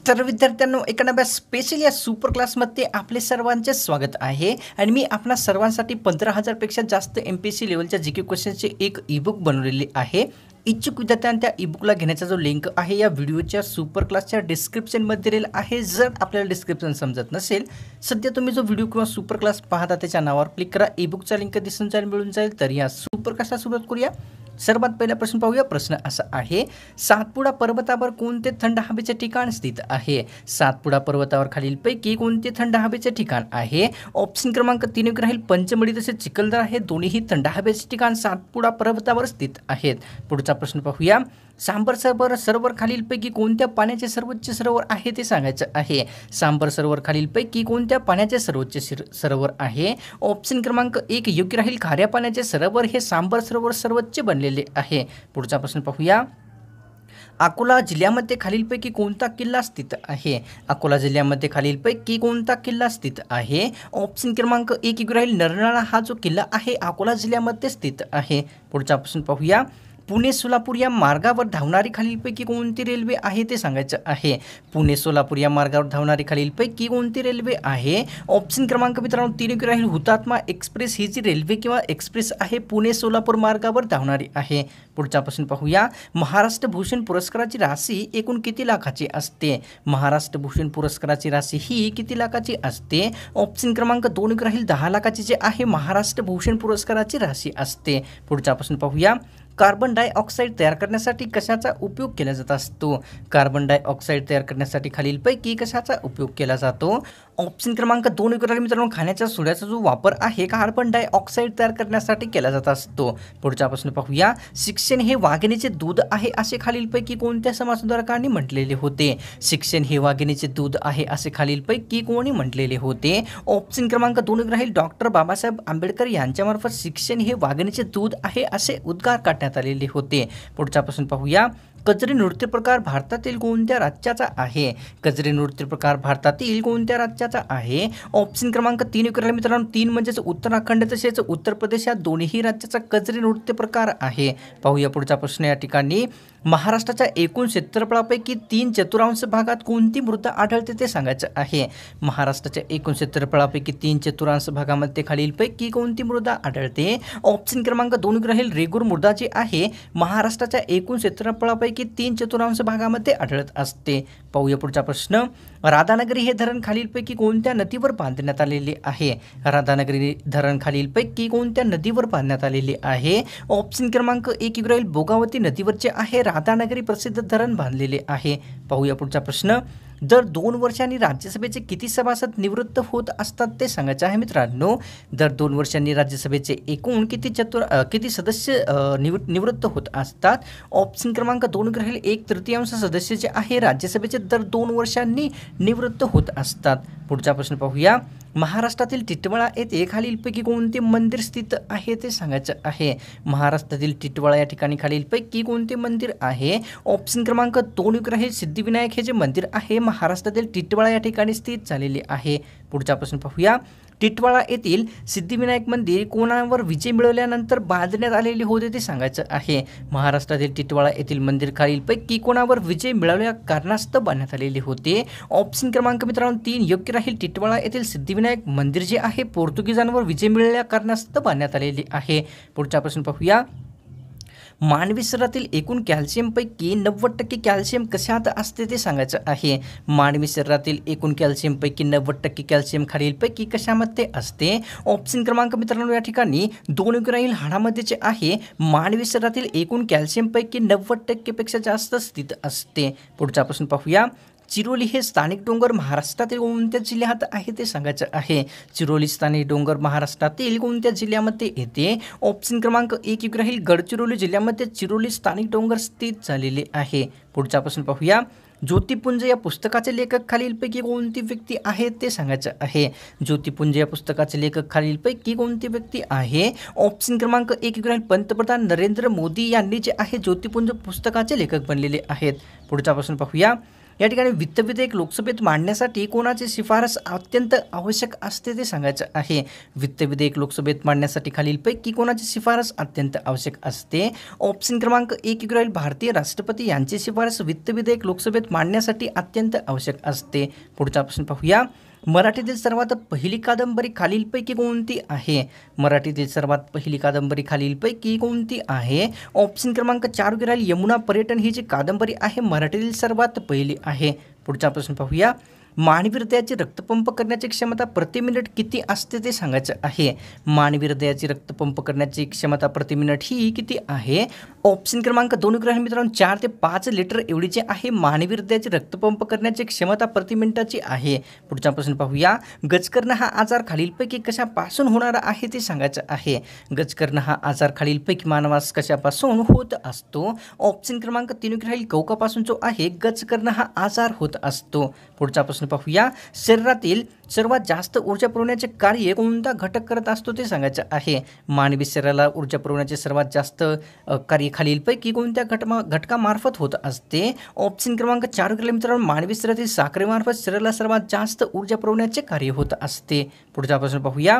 तर विद्यार्थ्यांनो एका नव्या स्पेशल या सुपर क्लासमध्ये आपले सर्वांचे स्वागत आहे आणि मी आपणा सर्वांसाठी 15,000 पेक्षा जास्त MPSC लेवलच्या जीके क्वेश्चनचे एक ईबुक बनवलेले आहे। इच्छुक विद्यार्थ्यांना त्या ईबुकला घेण्याचा जो लिंक आहे या व्हिडिओच्या सुपर क्लासच्या डिस्क्रिप्शनमध्ये दिलेला आहे। जर आपल्याला डिस्क्रिप्शन समजत नसेल, सध्या तुम्ही जो व्हिडिओ किंवा सुपर क्लास पाहता त्याच्या नावावर क्लिक करा, ईबुकचा लिंक दिसून जाईल मिळून जाईल। तर या सुपर क्लासला सुरुवात करूया। सर्वात पहिला प्रश्न पाहूया। प्रश्न असा आहे, सातपुडा पर्वतावर कोणते थंड हवेचे ठिकाण स्थित आहे? सातपुडा पर्वतावर खालीलपैकी कोणते थंड हवेचे ठिकाण आहे? ऑप्शन क्रमांक 3 राहील पंचमढी तसेच चिखलदरा हे दोन्ही थंड हवेचे ठिकाण सातपुडा पर्वतावर स्थित आहेत। पुढचा प्रश्न पाहूया। सांबर सरोवर खालीलपैकी कोणत्या पाण्याचे सर्वोच्च सरोवर आहे ते सांगायचं आहे। सांबर सरोवर खालीलपैकी कोणत्या पाण्याचे सर्वोच्च सरोवर आहे? ऑप्शन क्रमांक 1 योग्य राहील, खाऱ्या पाण्याचे सरोवर हे सांबर सरोवर सर्वोच्च बनलेले आहे। पुढचा प्रश्न पाहूया। अकोला जिल्ह्यामध्ये खालीलपैकी कोणता किल्ला स्थित आहे? अकोला जिल्ह्यामध्ये खालीलपैकी कोणता किल्ला स्थित आहे? ऑप्शन क्रमांक 1 योग्य राहील, नरनाळा हा जो किल्ला आहे अकोला जिल्ह्यामध्ये स्थित आहे। पुढचा प्रश्न पाहूया। पुणे सोलापूर या मार्गावर धावणारी खालीलपैकी कोणती रेल्वे आहे ते सांगायचं आहे। पुणे सोलापूर या मार्गावर धावणारी खालीलपैकी कोणती रेल्वे आहे? ऑप्शन क्रमांक मित्रांनो 3 राहील, हुतात्मा एक्सप्रेस ही जी रेल्वे किंवा एक्सप्रेस आहे पुणे सोलापूर मार्गावर धावणारी आहे। पुढचा प्रश्न पाहूया। महाराष्ट्र भूषण पुरस्काराची राशी एकूण किती लाखाची असते? महाराष्ट्र भूषण पुरस्काराची राशी ही किती लाखाची असते? ऑप्शन क्रमांक 2 राहील, 10 लाखाची जे आहे महाराष्ट्र भूषण पुरस्काराची राशी असते। पुढचा प्रश्न पाहूया। कार्बन डायऑक्साईड तयार करण्यासाठी कशाचा उपयोग केला जात असतो? कार्बन डायऑक्साईड तयार करण्यासाठी खालीलपैकी कशाचा उपयोग केला जातो? ऑप्शन क्रमांक 2 राहील मित्रांनो, खाण्याच्या सोड्याचा जो वापर आहे कार्बन डायऑक्साईड तयार करण्यासाठी केला जात असतो। पुढचा प्रश्न पाहूया। शिक्षण हे वाघिणीचे दूध आहे असे खालीलपैकी कोणत्या समाजसुधारकांनी म्हटलेले होते? शिक्षण हे वाघिणीचे दूध आहे असे खालीलपैकी कोणी म्हटलेले होते? ऑप्शन क्रमांक 2 राहील, डॉक्टर बाबासाहेब आंबेडकर यांच्यामार्फत शिक्षण हे वाघिणीचे दूध आहे असे उद्गार काढण्यात आलेले होते। पुढचा प्रश्न पाहूया। कजरी नृत्य प्रकार भारतातील कोणत्या राज्याचा आहे? कजरी नृत्य प्रकार भारतातील कोणत्या राज्याचा आहे? ऑप्शन क्रमांक 3 राहील मित्रांनो, 3 म्हणजेच उत्तराखंड तसेच उत्तर प्रदेश या दोन्ही राज्याचा कजरी नृत्य प्रकार आहे। पाहूया पुढचा प्रश्न। या ठिकाणी महाराष्ट्राच्या एकूण क्षेत्रफळापैकी 3/4 भागात कोणती मृदा आढळते ते सांगायचं आहे। महाराष्ट्राच्या एकूण क्षेत्रफळापैकी 3/4 भागामध्ये खालीलपैकी कोणती मृदा आढळते? ऑप्शन क्रमांक 2 राहील, रेगूर मृदा जी आहे महाराष्ट्राच्या एकूण क्षेत्रफळापैकी 3/4 भागामध्ये आढळत असते। पाहूया पुढचा प्रश्न। राधानगरी हे धरण खालीलपैकी कोणत्या नदीवर बांधण्यात आलेले आहे? राधानगरी धरण खालीलपैकी कोणत्या नदीवर बांधण्यात आलेले आहे? ऑप्शन क्रमांक 1 राहील, भोगावती नदीवरचे आहे राधानगरी प्रसिद्ध धरण बांधलेले आहे। पाहूया पुढचा प्रश्न। दर 2 वर्षांनी राज्यसभेचे किती सभासद निवृत्त होत असतात ते सांगायचे आहे मित्रांनो। दर 2 वर्षांनी राज्यसभेचे एकूण किती सदस्य निवृत्त होत असतात? ऑप्शन क्रमांक 2 राहील, 1/3 सदस्य जे आहे राज्यसभेचे दर 2 वर्षांनी निवृत्त होत असतात। पुढचा प्रश्न पाहूया। महाराष्ट्रातील टिटवाळा येथे खालीलपैकी कोणते मंदिर स्थित आहे ते सांगायचं आहे। महाराष्ट्रातील टिटवाळा या ठिकाणी खालीलपैकी कोणते मंदिर आहे? ऑप्शन क्रमांक 2 राहील, सिद्धिविनायक हे जे मंदिर आहे महाराष्ट्रातील टिटवाळा या ठिकाणी स्थित झालेले आहे। पुढचा प्रश्न पाहूया। टिटवाळा येथील सिद्धिविनायक मंदिर कोणावर विजय मिळवल्यानंतर बांधण्यात आलेले होते ते सांगायचं आहे। महाराष्ट्रातील टिटवाळा येथील मंदिर खालीलपैकी कोणावर विजय मिळवल्या कारणास्तव बांधण्यात आलेले होते? ऑप्शन क्रमांक मित्रांनो 3 योग्य राहील, टिटवाळा येथील सिद्धिविनायक मंदिर जे आहे पोर्तुगीजांवर विजय मिळवल्या कारणास्तव बांधण्यात आलेले आहे। पुढचा प्रश्न पाहूया। मानवी शरीरातील एकूण कॅल्शियमपैकी 90% कॅल्शियम कशात असते ते सांगायचं आहे। मानवी शरीरातील एकूण कॅल्शियमपैकी 90% कॅल्शियम खालीलपैकी कशामध्ये असते? ऑप्शन क्रमांक मित्रांनो या ठिकाणी 2 राहील, हाडामध्ये जे आहे मानवी शरीरातील एकूण कॅल्शियमपैकी 90% पेक्षा जास्त स्थित असते। पुढचा प्रश्न पाहूया। चिरोली हे स्थानिक डोंगर महाराष्ट्रातील कोणत्या जिल्ह्यात आहे ते सांगायचं आहे। चिरोली स्थानिक डोंगर महाराष्ट्रातील कोणत्या जिल्ह्यामध्ये येते? ऑप्शन क्रमांक 1 राहील, गडचिरोली जिल्ह्यामध्ये चिरोली स्थानिक डोंगर स्थित झालेले आहे। पुढचा प्रश्न पाहूया। ज्योतिपुंज या पुस्तकाचे लेखक खालीलपैकी कोणती व्यक्ती आहे ते सांगायचं आहे। ज्योतिपुंज या पुस्तकाचे लेखक खालीलपैकी कोणती व्यक्ती आहे? ऑप्शन क्रमांक 1 राहील, पंतप्रधान नरेंद्र मोदी यांनी जे आहे ज्योतिपुंज पुस्तकाचे लेखक बनलेले आहेत। पुढचा प्रश्न पाहूया। या ठिकाणी वित्त विधेयक लोकसभेत मांडण्यासाठी कोणाची शिफारस अत्यंत आवश्यक असते ते सांगायचं आहे. वित्त विधेयक लोकसभेत मांडण्यासाठी खालीलपैकी कोणाची शिफारस अत्यंत आवश्यक असते? ऑप्शन क्रमांक 1 राहील भारतीय राष्ट्रपती यांची शिफारस वित्त विधेयक लोकसभेत मांडण्यासाठी अत्यंत आवश्यक असते. पुढचा प्रश्न पाहूया. मराठीतील सर्वात पहिली कादंबरी खालीलपैकी कोणती आहे? मराठीतील सर्वात पहिली कादंबरी खालीलपैकी कोणती आहे? ऑप्शन क्रमांक 4 राहील यमुना पर्यटन ही जी कादंबरी आहे मराठीतील सर्वात पहिली आहे. पुढचा प्रश्न पाहूया. मानवी हृदयाची रक्तपंप करण्याची क्षमता प्रति मिनिट किती असते ते सांगायचं आहे. मानवी हृदयाची रक्तपंप करण्याची क्षमता प्रति मिनिट ही किती आहे? ऑप्शन क्रमांक 2 राहील मित्रांनो 4 ते 5 लिटर एवढीची आहे मानवी हृदयाची रक्तपंप करण्याची क्षमता प्रति मिनिटाची आहे. पुढचा प्रश्न पाहूया. गजकर्ण हा आजार खालीलपैकी कशापासून होणारा आहे ते सांगायचं आहे. गजकर्ण हा आजार खालीलपैकी मानवास कशापासून होत असतो? ऑप्शन क्रमांक 3 राहील कवकापासून जो आहे गजकर्ण हा आजार होत असतो. पुढचा प्रश्न पाहूया. शरीरातील सर्वात जास्त ऊर्जा पुरवण्याचे कार्य कोणता घटक करत असतो ते सांगायचं आहे. मानवी शरीराला ऊर्जा पुरवण्याचे सर्वात जास्त कार्य खालीलपैकी कोणत्या घटकामार्फत होत असते? ऑप्शन क्रमांक 4 मित्रांनो मानवी शरीरातील साखरेमार्फत शरीराला सर्वात जास्त ऊर्जा पुरवण्याचे कार्य होत असते. पुढचा प्रश्न पाहूया.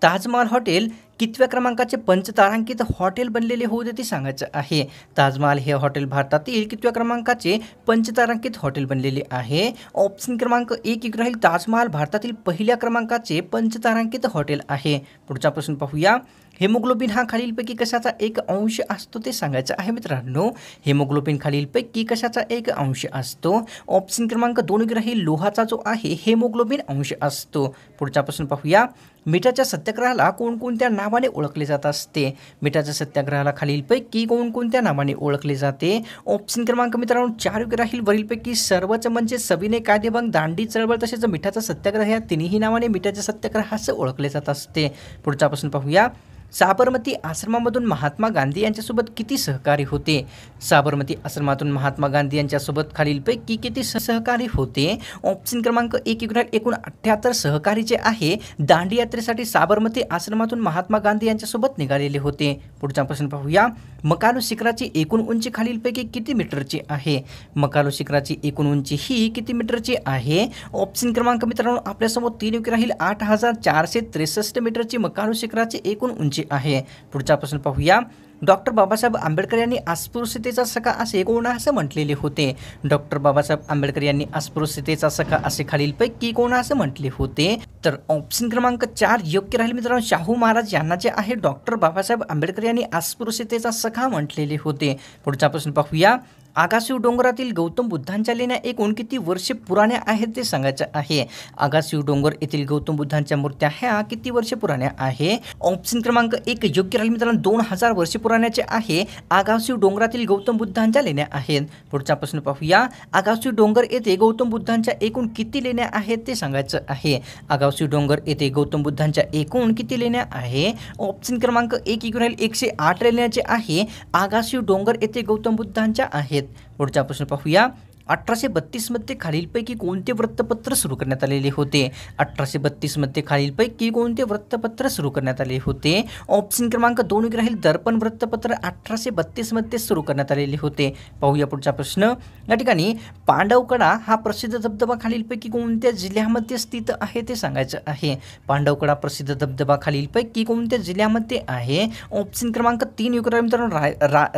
ताजमहाल हॉटेल कितव्या क्रमांकाचे पंचतारांकित हॉटेल बनलेले होते ते सांगायचं आहे. ताजमहाल हे हॉटेल भारतातील कितव्या क्रमांकाचे पंचतारांकित हॉटेल बनलेले आहे? ऑप्शन क्रमांक 1 राहील ताजमहाल भारतातील पहिल्या क्रमांकाचे पंचतारांकित हॉटेल आहे. पुढचा प्रश्न पाहूया. हेमोग्लोबिन हा खालीलपैकी कशाचा एक अंश असतो ते सांगायचं आहे मित्रांनो. हेमोग्लोबिन खालीलपैकी कशाचा एक अंश असतो? ऑप्शन क्रमांक 2 राहील लोहाचा जो आहे हेमोग्लोबिन अंश असतो. पुढचा प्रश्न पाहूया. मिठाच्या सत्याग्रहाला कोणकोणत्या नावाने ओळखले जात असते? मिठाच्या सत्याग्रहाला खालीलपैकी कोणकोणत्या नावाने ओळखले जाते? ऑप्शन क्रमांक मित्रांनो 4 राहील वरीलपैकी सर्वच म्हणजे सविनय कायदेभंग दांडी चळवळ तसेच मिठाचा सत्याग्रह या तिन्ही नावाने मिठाच्या सत्याग्रहास ओळखले जात असते. पुढचा प्रश्न पाहूया. साबरमती आश्रमामधून महात्मा गांधी यांच्यासोबत किती सहकारी होते? साबरमती आश्रमातून महात्मा गांधी यांच्यासोबत खालीलपैकी किती सहकारी होते? ऑप्शन क्रमांक 1 एकूण 78 सहकारी जे आहे दांडी यात्रेसाठी साबरमती आश्रमातून महात्मा गांधी यांच्यासोबत निघालेले होते. पुढचा प्रश्न पाहूया. मकालू शिखराची एकूण उंची खालीलपैकी किती मीटरची आहे? मकालू शिखराची एकूण उंची ही किती मीटरची आहे? ऑप्शन क्रमांक मित्रांनो आपल्यासमोर 3 राहील 8463 मीटरची मकालू शिखराची एकूण उंची आहे. पुढचा प्रश्न पाहूया. डॉक्टर बाबासाहेब आंबेडकर यांनी अस्पृश्यतेचा सखा असे कोणास म्हटलेले होते? डॉक्टर बाबासाहेब आंबेडकर यांनी अस्पृश्यतेचा सखा असे खालीलपैकी कोणास म्हटले होते? तर ऑप्शन क्रमांक 4 योग्य राहील मित्रांनो. शाहू महाराज यांना जे आहे डॉक्टर बाबासाहेब आंबेडकर यांनी अस्पृश्यतेचा सखा म्हटलेले होते. पुढचा प्रश्न पाहूया. आगाशिव डोंगरातील गौतम बुद्धांच्या लेण्या एकूण किती वर्षे पुराण्या आहेत ते सांगायचं आहे. आगाशिव डोंगर येथील गौतम बुद्धांच्या मूर्त्या ह्या किती वर्षे पुराण्या आहे? ऑप्शन क्रमांक 1 योग्य राहील मित्रांनो 2000 वर्षे पुराण्याचे आहे आगाशिव डोंगरातील गौतम बुद्धांच्या लेण्या आहेत. पुढचा प्रश्न पाहूया. आगाशिव डोंगर येथे गौतम बुद्धांच्या एकूण किती लेण्या आहेत ते सांगायचं आहे. आगाशिव डोंगर येथे गौतम बुद्धांच्या एकूण किती लेण्या आहे? ऑप्शन क्रमांक 1 राहील 108 लेण्याचे आहे आगाशिव डोंगर येथे गौतम बुद्धांच्या आहेत. पुढचा प्रश्न पाहूया. 1832 मध्ये खालीलपैकी कोणते वृत्तपत्र सुरू करण्यात आलेले होते? 1832 मध्ये खालीलपैकी कोणते वृत्तपत्र सुरू करण्यात आले होते? ऑप्शन क्रमांक 2 राहील दर्पण वृत्तपत्र 1832 मध्ये सुरू करण्यात आलेले होते. पाहूया पुढचा प्रश्न. या ठिकाणी पांडवकडा हा प्रसिद्ध धबधबा खालीलपैकी कोणत्या जिल्ह्यामध्ये स्थित आहे ते सांगायचं आहे. पांडवकडा प्रसिद्ध धबधबा खालीलपैकी कोणत्या जिल्ह्यामध्ये आहे? ऑप्शन क्रमांक 3 मित्रांनो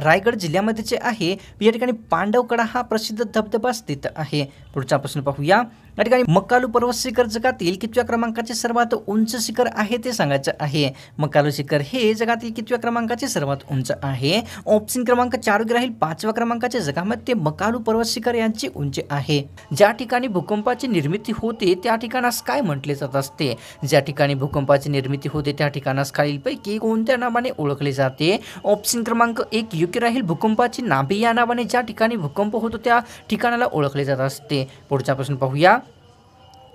रायगड जिल्ह्यामध्ये जे आहे या ठिकाणी पांडवकडा हा प्रसिद्ध धबधबा स्थित आहे. पुढचा प्रश्न पाहूया. या ठिकाणी मकालू पर्वत शिखर जगातील कितव्या क्रमांकाचे सर्वात उंच शिखर आहे ते सांगायचं आहे. मकालू शिखर हे जगातील कितव्या क्रमांकाचे सर्वात उंच आहे? ऑप्शन क्रमांक 4 राहील 5व्या क्रमांकाचे जगामध्ये मकालू पर्वत शिखर यांची उंची आहे. ज्या ठिकाणी भूकंपाची निर्मिती होते त्या ठिकाणास काय म्हटले जात असते? ज्या ठिकाणी भूकंपाची निर्मिती होते त्या ठिकाणास खालीलपैकी कोणत्या नावाने ओळखले जाते? ऑप्शन क्रमांक 1 योग्य राहील भूकंपाची नाभी या नावाने ज्या ठिकाणी भूकंप होतो त्या ठिकाणाला ओळखले जात असते. पुढचा प्रश्न पाहूया.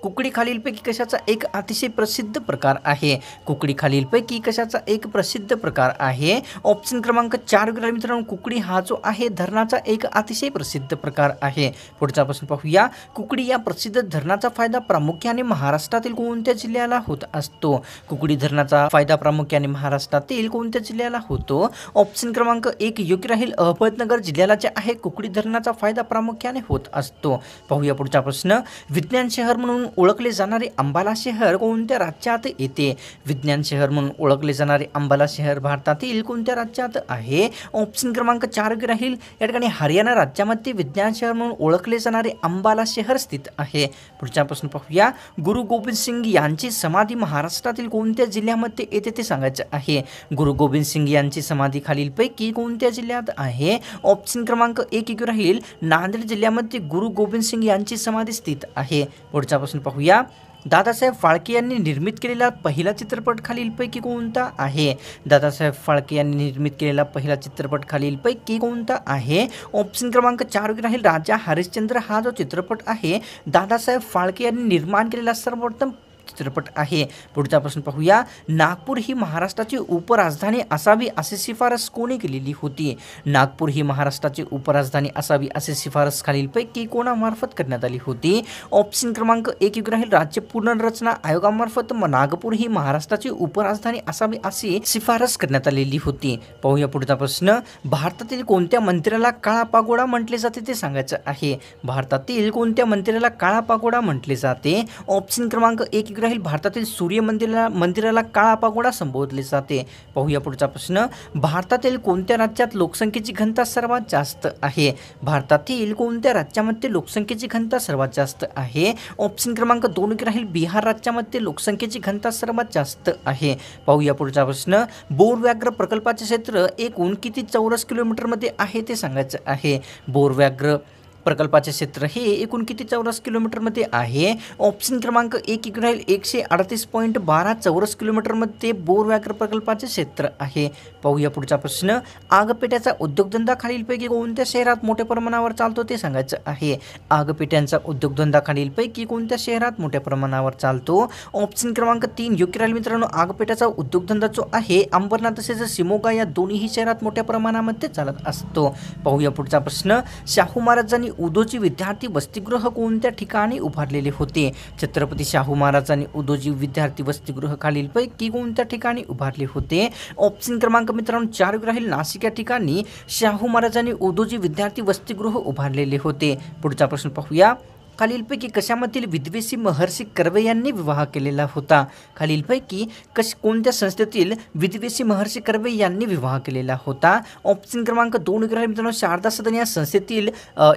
कुकडी खालीलपैकी कशाचा एक अतिशय प्रसिद्ध प्रकार आहे? कुकडी खालीलपैकी कशाचा एक प्रसिद्ध प्रकार आहे? ऑप्शन क्रमांक 4 मित्रांनो, कुकडी हा जो आहे धरणाचा एक अतिशय प्रसिद्ध प्रकार आहे. पुढचा प्रश्न पाहूया. कुकडी या प्रसिद्ध धरणाचा फायदा प्रामुख्याने महाराष्ट्रातील कोणत्या जिल्ह्याला होत असतो? कुकडी धरणाचा फायदा प्रामुख्याने महाराष्ट्रातील कोणत्या जिल्ह्याला होतो? ऑप्शन क्रमांक 1 योग्य राहील. अहमदनगर जिल्ह्याला जे आहे कुकडी धरणाचा फायदा प्रामुख्याने होत असतो. पाहूया पुढचा प्रश्न. विज्ञान शहर म्हणून ओळखले जाणारे अंबाला शहर कोणत्या राज्यात येते? विज्ञान शहर म्हणून ओळखले जाणारे अंबाला शहर भारतातील कोणत्या राज्यात आहे? ऑप्शन क्रमांक 4 योग्य राहील. या ठिकाणी हरियाणा राज्यामध्ये विज्ञान शहर म्हणून ओळखले जाणारे अंबाला शहर स्थित आहे. पुढचा प्रश्न पाहूया. गुरु गोबिंद सिंग यांची समाधी महाराष्ट्रातील कोणत्या जिल्ह्यामध्ये येते ते सांगायचं आहे? गुरु गोबिंद सिंग यांची समाधी खालीलपैकी कोणत्या जिल्ह्यात आहे? ऑप्शन क्रमांक 1 योग्य राहील. नांदेड जिल्ह्यामध्ये गुरु गोबिंद सिंग यांची समाधी स्थित आहे. पुढचा प्रश्न पाहूया. दादासाहेब फाळके यांनी निर्मित केलेला पहिला चित्रपट खालीलपैकी कोणता आहे? दादासाहेब फाळके यांनी निर्मित केलेला पहिला चित्रपट खालीलपैकी कोणता आहे? ऑप्शन क्रमांक 4 योग्य राहील. राजा हरिश्चंद्र हा जो चित्रपट आहे दादासाहेब फाळके यांनी निर्माण केलेला सर्वोत्तम चित्रपट आहे. पुढचा प्रश्न पाहूया. नागपूर ही महाराष्ट्राची उपराजधानी असावी अशी शिफारस कोणी केलेली होती? नागपूर ही महाराष्ट्राची उपराजधानी असावी अशी शिफारस खालीलपैकी कोणामार्फत करण्यात आली होती? ऑप्शन क्रमांक 1 योग्य राहील. राज्य पुनर्रचना आयोगामार्फत नागपूर ही महाराष्ट्राची उपराजधानी असावी अशी शिफारस करण्यात आलेली होती. पाहूया पुढचा प्रश्न. भारतातील कोणत्या मंदिराला काळा पागोडा म्हटले जाते ते सांगायचं आहे? भारतातील कोणत्या मंदिराला काळा पागोडा म्हटले जाते? ऑप्शन क्रमांक 1 राहील. भारतातील सूर्य मंदिराला काळा पागोडा संबोधले जाते. पाहूया पुढचा प्रश्न. भारतातील कोणत्या राज्यात लोकसंख्येची घनता सर्वात जास्त आहे? भारतातील कोणत्या राज्यामध्ये लोकसंख्येची घनता सर्वात जास्त आहे? ऑप्शन क्रमांक 2 राहील. बिहार राज्यामध्ये लोकसंख्येची घनता सर्वात जास्त आहे. पाहूया पुढचा प्रश्न. बोर व्याघ्र प्रकल्पाचे क्षेत्र एकूण किती चौरस किलोमीटरमध्ये आहे ते सांगायचं आहे? बोर व्याघ्र प्रकल्पाचे क्षेत्र हे एकूण किती चौरस किलोमीटरमध्ये आहे? ऑप्शन क्रमांक 1 राहील. 138.12 चौरस किलोमीटरमध्ये बोर व्याघ्र प्रकल्पाचे क्षेत्र आहे. पाहूया पुढचा प्रश्न. आगपेट्याचा उद्योगधंदा खालीलपैकी कोणत्या शहरात मोठ्या प्रमाणावर चालतो ते सांगायचं आहे? आगपेट्यांचा उद्योगधंदा खालीलपैकी कोणत्या शहरात मोठ्या प्रमाणावर चालतो? ऑप्शन क्रमांक 3 योग्य राहील. मित्रांनो, आगपेट्याचा उद्योगधंदा जो आहे अंबरनाथ तसेच शिमोगा या दोन्ही शहरात मोठ्या प्रमाणामध्ये चालत असतो. पाहूया पुढचा प्रश्न. शाहू महाराजांनी उदोजी विद्यार्थी वसतिगृह कोणत्या ठिकाणी उभारलेले होते? छत्रपती शाहू महाराजांनी उदोजी विद्यार्थी वसतिगृह खालीलपैकी कोणत्या ठिकाणी उभारले होते? ऑप्शन क्रमांक मित्रांनो 4 राहील. नाशिक या ठिकाणी शाहू महाराजांनी उदोजी विद्यार्थी वसतिगृह उभारलेले होते. पुढचा प्रश्न पाहूया. खालीलपैकी कशामधील विद्वेषी महर्षी कर्वे यांनी विवाह केलेला होता? खालीलपैकी कोणत्या संस्थेतील विद्वेषी महर्षी कर्वे यांनी विवाह केलेला होता? ऑप्शन क्रमांक 2 राहील. मित्रांनो, शारदा सदन या संस्थेतील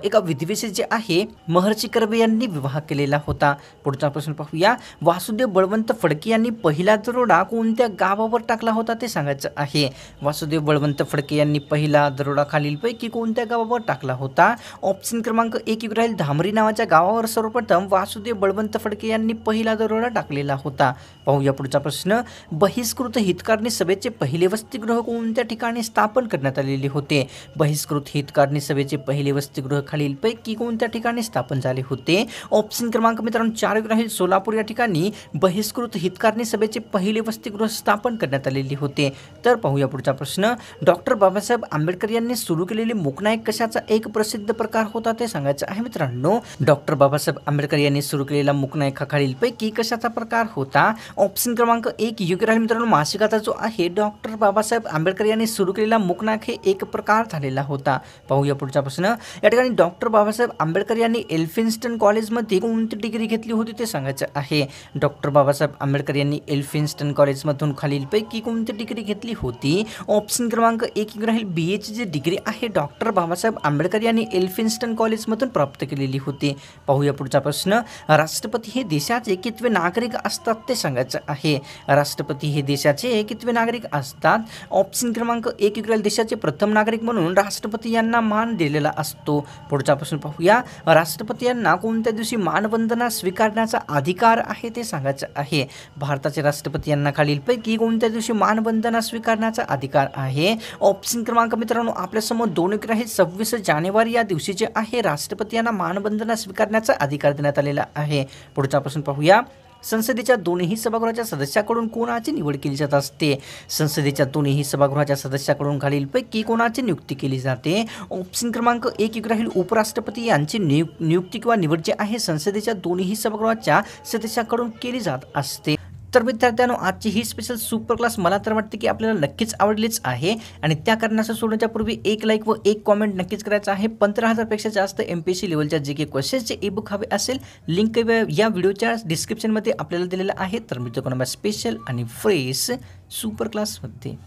एका विद्वेषी जे आहे महर्षी कर्वे यांनी विवाह केलेला होता. पुढचा प्रश्न पाहूया. वासुदेव बळवंत फडके यांनी पहिला दरोडा कोणत्या गावावर टाकला होता ते सांगायचं आहे? वासुदेव बळवंत फडके यांनी पहिला दरोडा खालीलपैकी कोणत्या गावावर टाकला होता? ऑप्शन क्रमांक 1 राहील. धामरी नावाच्या गावावर सर्वप्रथम वासुदेव बळवंत फडके यांनी पहिला दरोडा टाकलेला होता. पाहूया पुढचा प्रश्न. बहिष्कृत हितकारणी सभेचे पहिले वसतिगृह कोणत्या ठिकाणी स्थापन करण्यात आलेले होते? बहिष्कृत हितकारणी सभेचे पहिले वसतिगृह खालीलपैकी कोणत्या ठिकाणी स्थापन झाले होते? ऑप्शन क्रमांक मित्रांनो 4 राहील. सोलापूर या ठिकाणी बहिष्कृत हितकारणी सभेचे पहिले वसतिगृह स्थापन करण्यात आलेले होते. तर पाहूया पुढचा प्रश्न. डॉक्टर बाबासाहेब आंबेडकर यांनी सुरू केलेले मूकनायक कशाचा एक प्रसिद्ध प्रकार होता ते सांगायचं आहे? मित्रांनो, डॉक्टर बाबासाहेब आंबेडकर यांनी सुरू केलेला मूकनायक खालीलपैकी कशाचा प्रकार होता? ऑप्शन क्रमांक 1 योग्य राहील. मित्रांनो, मासिकाचा जो आहे डॉक्टर बाबासाहेब आंबेडकर यांनी सुरू केलेला मूकनायक हे एक प्रकार झालेला होता. पाहूया पुढचा प्रश्न. या ठिकाणी डॉक्टर बाबासाहेब आंबेडकर यांनी एल्फिन्स्टन कॉलेजमध्ये कोणती डिग्री घेतली होती ते सांगायचं आहे? डॉक्टर बाबासाहेब आंबेडकर यांनी एल्फिन्स्टन कॉलेजमधून खालीलपैकी कोणती डिग्री घेतली होती? ऑप्शन क्रमांक 1 राहील. BAची जी डिग्री आहे डॉक्टर बाबासाहेब आंबेडकर यांनी एल्फिन्स्टन कॉलेजमधून प्राप्त केलेली होती. पाहूया पुढचा प्रश्न. राष्ट्रपती हे देशाचे कितवे नागरिक असतात ते सांगायचं आहे? राष्ट्रपती हे देशाचे कितवे नागरिक असतात? ऑप्शन क्रमांक 1 राहील. देशाचे प्रथम नागरिक म्हणून राष्ट्रपती यांना मान दिलेला असतो. पुढचा प्रश्न पाहूया. राष्ट्रपती यांना कोणत्या दिवशी मानवंदना स्वीकारण्याचा अधिकार आहे ते सांगायचं आहे? भारताचे राष्ट्रपती यांना खालीलपैकी कोणत्या दिवशी मानवंदना स्वीकारण्याचा अधिकार आहे? ऑप्शन क्रमांक मित्रांनो आपल्यासमोर 2 राहील. 26 जानेवारी या दिवशी जे आहे राष्ट्रपती यांना मानवंदना स्वीकारण्याचा करण्याचा अधिकार देण्यात आलेला आहे. पुढचा प्रश्न पाहूया. संसदेच्या दोन्ही सभागृहाच्या सदस्याकडून कोणाची निवड केली जात असते? संसदेच्या दोन्ही सभागृहाच्या सदस्याकडून खालीलपैकी कोणाची नियुक्ती केली जाते? ऑप्शन क्रमांक 1 योग्य राहील उपराष्ट्रपती यांची नियुक्ती किंवा निवड जी आहे संसदेच्या दोन्ही सभागृहाच्या सदस्याकडून केली जात असते. तर विद्यार्थ्यांनो, आजची ही स्पेशल सुपर क्लास मला तर वाटते की आपल्याला नक्कीच आवडलीच आहे आणि त्या कारणाचं सोडण्याच्या पूर्वी एक लाईक व एक कॉमेंट नक्कीच करायचं आहे. 15,000 पेक्षा जास्त MPSC लेवलच्या जे काही क्वेश्चन्सचे ईबुक हवे असेल, लिंक या व्हिडिओच्या डिस्क्रिप्शनमध्ये आपल्याला दिलेलं आहे. तर मी तुम्हाला स्पेशल आणि फ्रेश सुपर क्लासमध्ये